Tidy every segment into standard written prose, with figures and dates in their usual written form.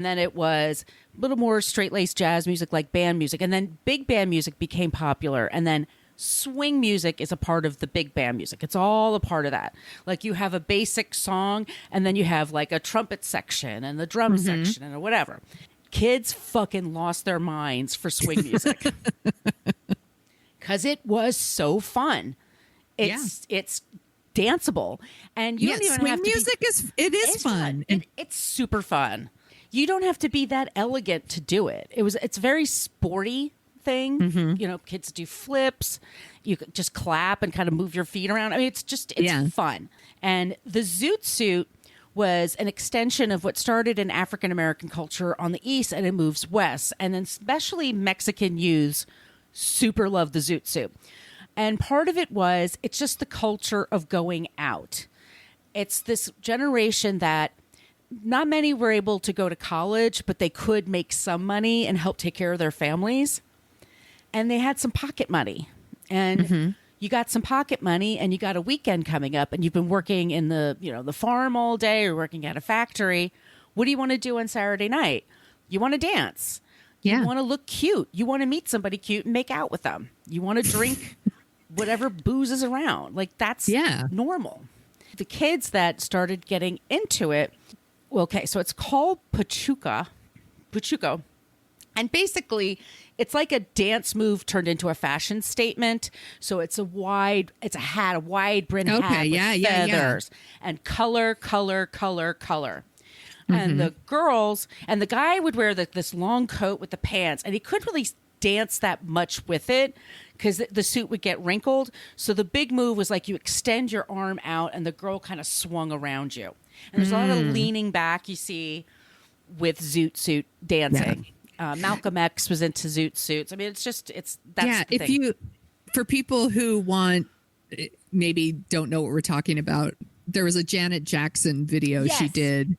And then it was a little more straight-laced jazz music, like band music. And then big band music became popular. And then swing music is a part of the big band music. It's all a part of that. Like you have a basic song, and then you have like a trumpet section and the drum section and whatever. Kids fucking lost their minds for swing music because it was so fun. It's danceable, and you don't even swing have to music is fun. And it's super fun. You don't have to be that elegant to do it. It's a very sporty thing. You know, kids do flips. You could just clap and kind of move your feet around. I mean, it's fun. And the Zoot Suit was an extension of what started in African American culture on the East, and it moves west. And then especially Mexican youths super love the Zoot Suit. And part of it was, it's just the culture of going out. It's this generation that not many were able to go to college, but they could make some money and help take care of their families. And they had some pocket money. And you got some pocket money and you got a weekend coming up and you've been working in the farm all day or working at a factory. What do you want to do on Saturday night? You want to dance. You want to look cute. You want to meet somebody cute and make out with them. You want to drink whatever booze is around. Like that's normal. The kids that started getting into it, well, okay, so it's called Pachuco. And basically, it's like a dance move turned into a fashion statement. So it's a wide brim hat with feathers and color. And the girls, and the guy would wear this long coat with the pants, and he couldn't really dance that much with it because the suit would get wrinkled. So the big move was like you extend your arm out and the girl kind of swung around you. And there's a lot of leaning back you see with Zoot Suit dancing. Malcolm X was into Zoot Suits. I mean, that's the thing. For people who maybe don't know what we're talking about, there was a Janet Jackson video she did.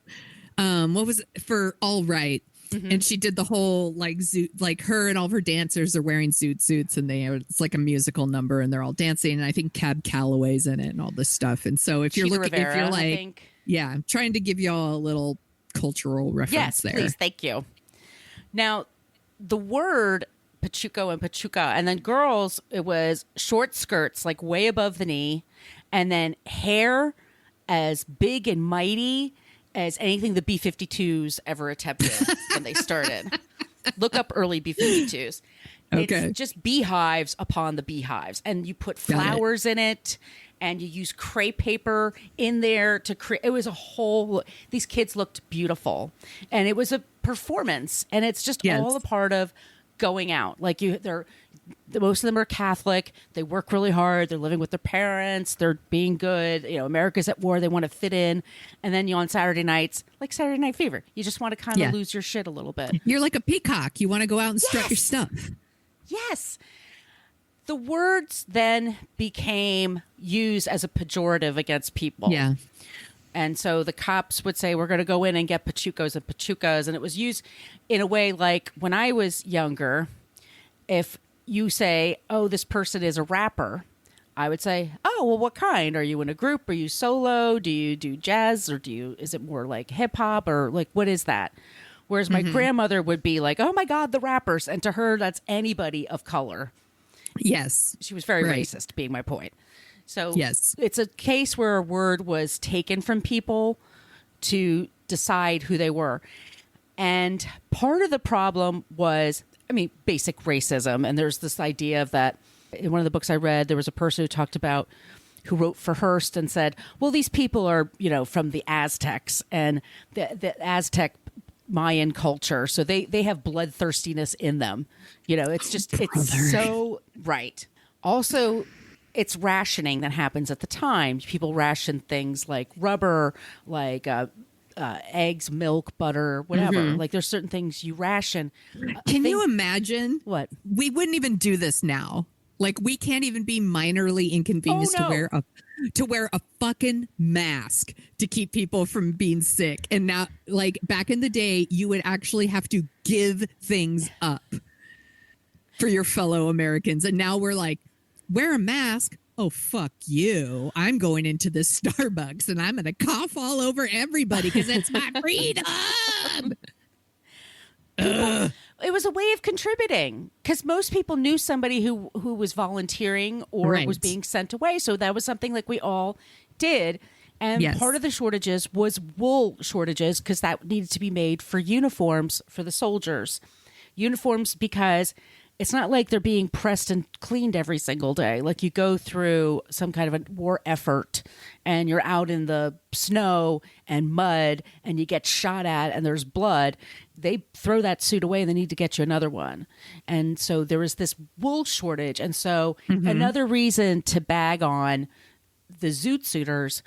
What was it? For All Right. And she did the whole Zoot, like her and all of her dancers are wearing Zoot Suits, and it's like a musical number, and they're all dancing. And I think Cab Calloway's in it and all this stuff. And so if you're I'm trying to give you all a little cultural reference there. Yes, please, thank you. Now, the word Pachuco and Pachuca, and then girls, it was short skirts, like way above the knee, and then hair as big and mighty as anything the B-52s ever attempted when they started. Look up early B-52s. Okay. It's just beehives upon the beehives. And you put flowers in it, and you use crepe paper in there to create. It was these kids looked beautiful. And it was a performance. And it's just all a part of going out. Like most of them are Catholic. They work really hard. They're living with their parents. They're being good. You know, America's at war. They want to fit in. And then on Saturday nights, like Saturday Night Fever, you just want to kind of lose your shit a little bit. You're like a peacock. You want to go out and strut your stuff. Yes. The words then became used as a pejorative against people. Yeah. And so the cops would say, we're going to go in and get Pachucos and Pachucas. And it was used in a way like when I was younger, if you say, oh, this person is a rapper, I would say, oh, well, what kind? Are you in a group? Are you solo? Do you do jazz? Or is it more like hip hop? Or like, what is that? Whereas my grandmother would be like, oh my God, the rappers. And to her, that's anybody of color. Yes. She was very racist, being my point. So it's a case where a word was taken from people to decide who they were. And part of the problem was, basic racism. And there's this idea of that. In one of the books I read, there was a person who wrote for Hearst and said, well, these people are, from the Aztecs and the Aztec Mayan culture. So they have bloodthirstiness in them. It's so right. Also, it's rationing that happens at the time. People ration things like rubber, like eggs, milk, butter, whatever. Like there's certain things you ration. Can you imagine? What? We wouldn't even do this now. Like we can't even be minorly inconvenienced to wear a fucking mask to keep people from being sick. And now, like back in the day, you would actually have to give things up for your fellow Americans. And now we're like, wear a mask. Oh, fuck you. I'm going into this Starbucks and I'm going to cough all over everybody because it's my freedom. was a way of contributing because most people knew somebody who was volunteering or was being sent away. So that was something like we all did. And part of the shortages was wool shortages because that needed to be made for uniforms for the soldiers. Uniforms because it's not like they're being pressed and cleaned every single day. Like you go through some kind of a war effort and you're out in the snow and mud and you get shot at and there's blood. They throw that suit away and they need to get you another one. And so there was this wool shortage. And so another reason to bag on the Zoot-suiters,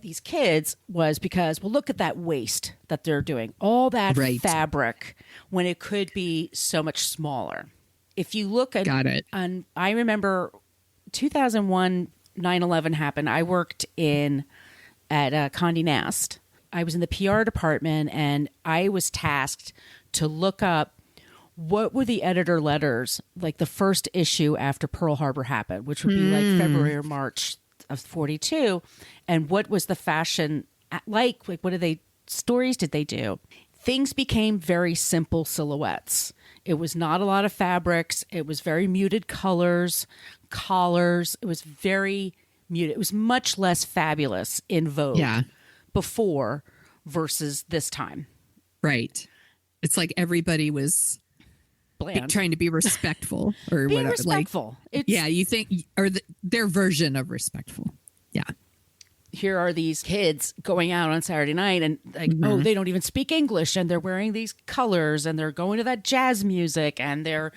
these kids, was because, well, look at that waste that they're doing. All that fabric when it could be so much smaller. If you look at, I remember 2001, 9/11 happened. I worked at Condé Nast. I was in the PR department and I was tasked to look up what were the editor letters, like the first issue after Pearl Harbor happened, which would be like February or March of 42. And what was the fashion like what stories did they do? Things became very simple silhouettes. It was not a lot of fabrics. It was very muted colors, collars. It was very muted. It was much less fabulous in Vogue before versus this time. Right. It's like everybody was trying to be respectful or being whatever. Respectful. Like, you think, or their version of respectful. Yeah. Here are these kids going out on Saturday night and like, they don't even speak English and they're wearing these colors and they're going to that jazz music and they're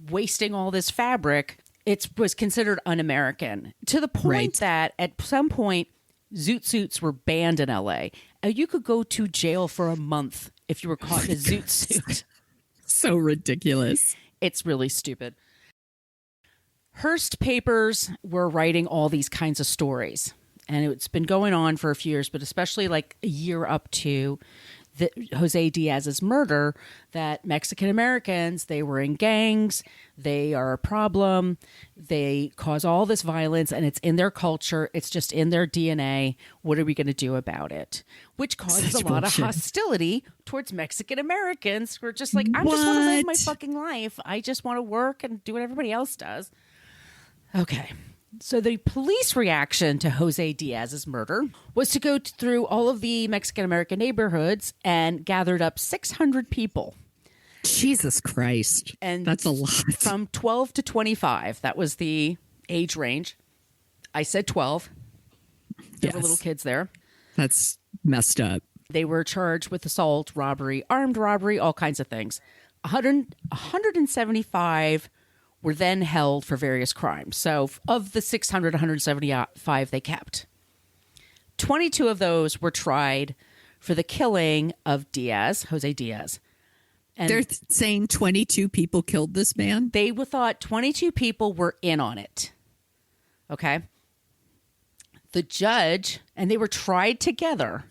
wasting all this fabric. It was considered un-American to the point that at some point Zoot Suits were banned in LA. You could go to jail for a month if you were caught in a Zoot Suit. So ridiculous. It's really stupid. Hearst papers were writing all these kinds of stories. And it's been going on for a few years, but especially like a year up to Jose Diaz's murder, that Mexican Americans, they were in gangs, they are a problem, they cause all this violence, and it's in their culture, it's just in their DNA. What are we going to do about it? Which causes a lot of hostility towards Mexican Americans who are just like, I just want to live my fucking life. I just want to work and do what everybody else does. Okay. So the police reaction to Jose Diaz's murder was to go through all of the Mexican-American neighborhoods and gathered up 600 people. Jesus Christ. And that's a lot. From 12 to 25. That was the age range. I said 12. There were little kids there. That's messed up. They were charged with assault, robbery, armed robbery, all kinds of things. 175 were then held for various crimes. So of the 600, 175 they kept. 22 of those were tried for the killing of Diaz, Jose Diaz. And they're saying 22 people killed this man? They thought 22 people were in on it. Okay. The judge, and they were tried together,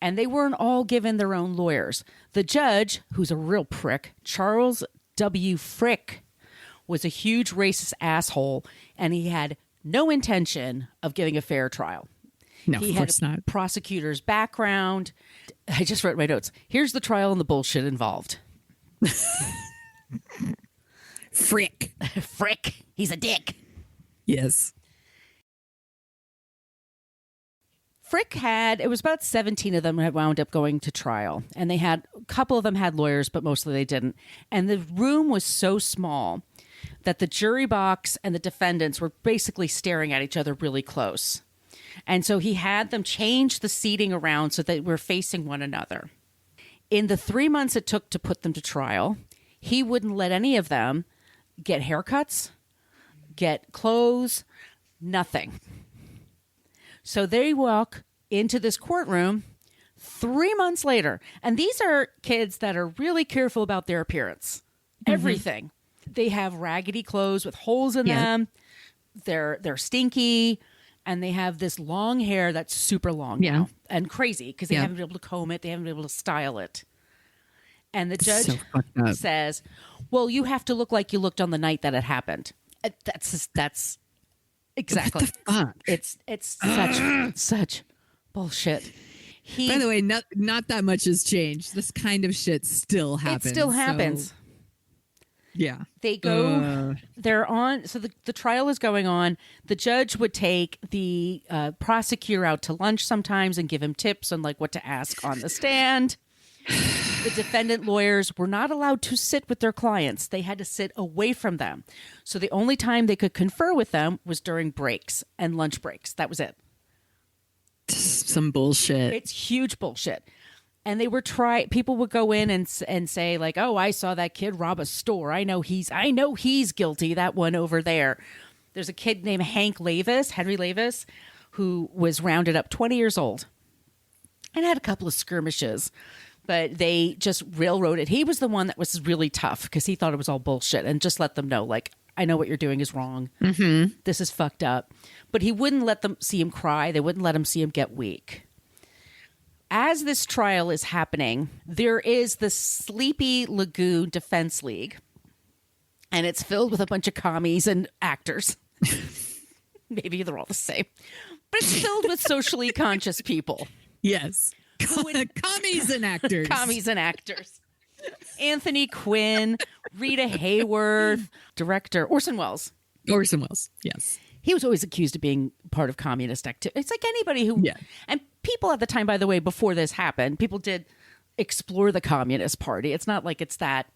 and they weren't all given their own lawyers. The judge, who's a real prick, Charles W. Frick, was a huge racist asshole, and he had no intention of giving a fair trial. No, he of course had a not. Prosecutor's background. I just wrote my notes. Here's the trial and the bullshit involved. Frick. Frick. He's a dick. Yes. Frick it was about 17 of them had wound up going to trial. And they had, a couple of them had lawyers, but mostly they didn't. And the room was so small that the jury box and the defendants were basically staring at each other really close. And so he had them change the seating around so that we're facing one another. In the 3 months it took to put them to trial, he wouldn't let any of them get haircuts, get clothes, nothing. So they walk into this courtroom 3 months later. And these are kids that are really careful about their appearance. Everything. They have raggedy clothes with holes in them. They're stinky. And they have this long hair that's super long now and crazy because they haven't been able to comb it. They haven't been able to style it. And the judge says, well, you have to look like you looked on the night that it happened. That's exactly. What the fuck? It's such bullshit. By the way, not that much has changed. This kind of shit still happens. It still happens. Yeah. They go, they're on, so the trial is going on. The judge would take the prosecutor out to lunch sometimes and give him tips on like what to ask on the stand. The defendant lawyers were not allowed to sit with their clients. They had to sit away from them. So the only time they could confer with them was during breaks and lunch breaks. That was it. Some bullshit. It's huge bullshit. And they were people would go in and say like, "Oh, I saw that kid rob a store. I know he's guilty. That one over there." There's a kid named Henry Lavis, who was rounded up 20 years old and had a couple of skirmishes, but they just railroaded. He was the one that was really tough because he thought it was all bullshit and just let them know, like, I know what you're doing is wrong. Mm-hmm. This is fucked up. But he wouldn't let them see him cry. They wouldn't let him see him get weak. As this trial is happening, there is the Sleepy Lagoon Defense League, and it's filled with a bunch of commies and actors. Maybe they're all the same, but it's filled with socially conscious people. Yes. Commies and actors. Commies and actors. Anthony Quinn, Rita Hayworth, director Orson Welles. Orson Welles, yes. He was always accused of being part of communist activity. It's like anybody who... Yeah. And people at the time, by the way, before this happened, people did explore the Communist Party. It's not like it's that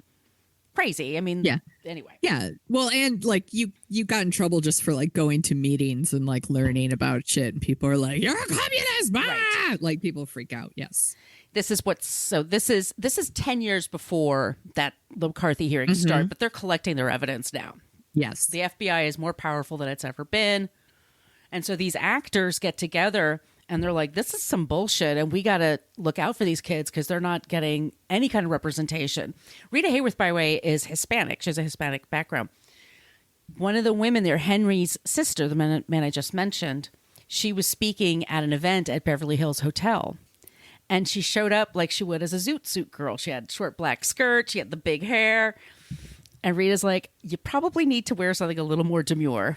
crazy. I mean, yeah. Anyway. Yeah. Well, and like you got in trouble just for like going to meetings and like learning about shit. And people are like, "You're a communist!" Right. Like people freak out. Yes. This is 10 years before that the McCarthy hearings start, but they're collecting their evidence now. Yes. The FBI is more powerful than it's ever been. And so these actors get together and they're like, this is some bullshit. And we got to look out for these kids because they're not getting any kind of representation. Rita Hayworth, by the way, is Hispanic. She has a Hispanic background. One of the women there, Henry's sister, the man I just mentioned, she was speaking at an event at Beverly Hills Hotel. And she showed up like she would as a Zoot Suit girl. She had short black skirt. She had the big hair. And Rita's like, you probably need to wear something a little more demure.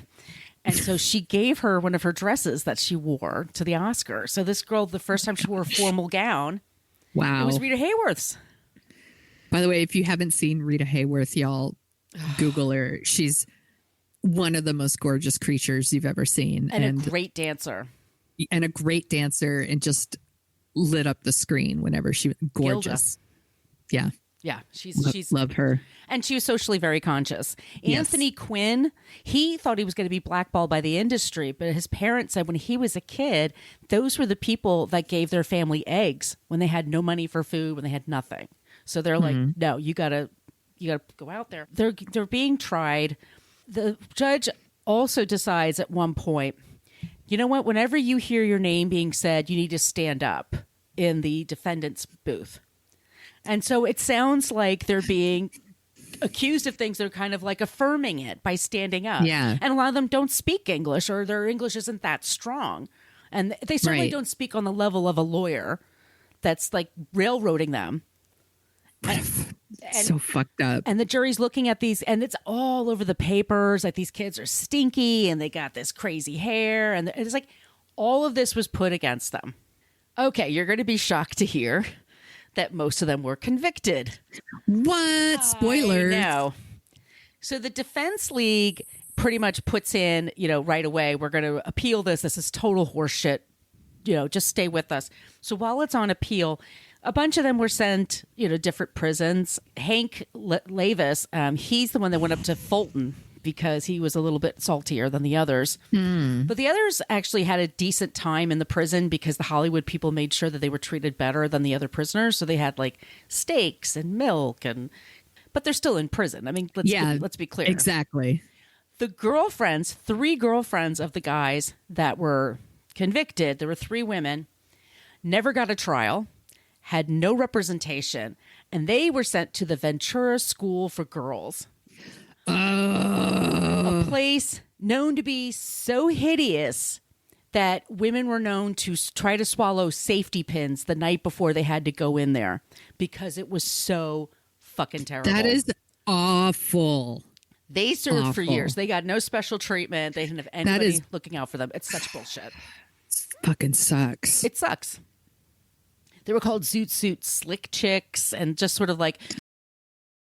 And so she gave her one of her dresses that she wore to the Oscar. So this girl, the first time she wore a formal gown, wow, it was Rita Hayworth's. By the way, if you haven't seen Rita Hayworth, y'all Google her. She's one of the most gorgeous creatures you've ever seen. And a great dancer. And a great dancer, and just lit up the screen whenever she was gorgeous. Gilda. Yeah. Yeah, she's love her. And she was socially very conscious. Yes. Anthony Quinn, he thought he was going to be blackballed by the industry, but his parents said when he was a kid, those were the people that gave their family eggs when they had no money for food, when they had nothing. So they're like, no, you gotta go out there. They're being tried. The judge also decides at one point, you know what? Whenever you hear your name being said, you need to stand up in the defendant's booth. And so it sounds like they're being accused of things. They're kind of like affirming it by standing up. Yeah. And a lot of them don't speak English, or their English isn't that strong. And they certainly don't speak on the level of a lawyer that's like railroading them. And so fucked up. And the jury's looking at these, and it's all over the papers. Like, these kids are stinky and they got this crazy hair. And it's like all of this was put against them. Okay, you're going to be shocked to hear that most of them were convicted. What? Spoilers. No. So the Defense League pretty much puts in, right away, we're going to appeal this. This is total horseshit. Just stay with us. So while it's on appeal, a bunch of them were sent, different prisons. Hank Lavis, he's the one that went up to Fulton because he was a little bit saltier than the others. But the others actually had a decent time in the prison because the Hollywood people made sure that they were treated better than the other prisoners. So they had like steaks and milk, but they're still in prison. I mean, let's be clear. Exactly. The three girlfriends of the guys that were convicted, there were three women, never got a trial, had no representation, and they were sent to the Ventura School for Girls. A place known to be so hideous that women were known to try to swallow safety pins the night before they had to go in there because it was so fucking terrible. That is awful. They served for years. They got no special treatment. They didn't have anybody looking out for them. It's such bullshit. Fucking sucks. It sucks. They were called Zoot Suit Slick Chicks, and just sort of like